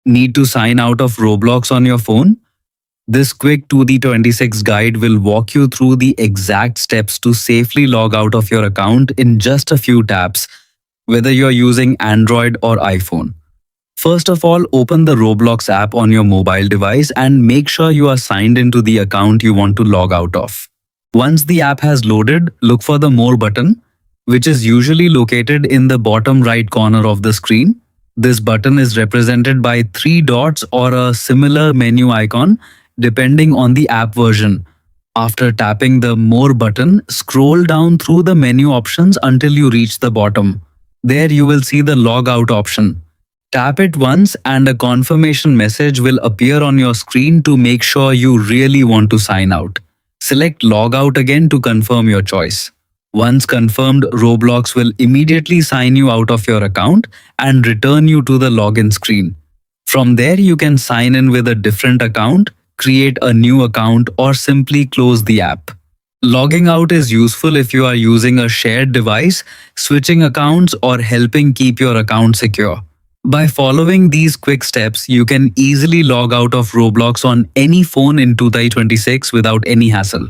Need to sign out of Roblox on your phone? This quick 2D26 guide will walk you through the exact steps to safely log out of your account in just a few taps, whether you're using Android or iPhone. First of all, open the Roblox app on your mobile device and make sure you are signed into the account you want to log out of. Once the app has loaded, look for the More button, which is usually located in the bottom right corner of the screen. This button is represented by three dots or a similar menu icon depending on the app version. After tapping the More button, scroll down through the menu options until you reach the bottom. There you will see the Log Out option. Tap it once and a confirmation message will appear on your screen to make sure you really want to sign out. Select Log Out again to confirm your choice. Once confirmed, Roblox will immediately sign you out of your account and return you to the login screen. From there, you can sign in with a different account, create a new account, or simply close the app. Logging out is useful if you are using a shared device, switching accounts, or helping keep your account secure. By following these quick steps, you can easily log out of Roblox on any phone in 2026 without any hassle.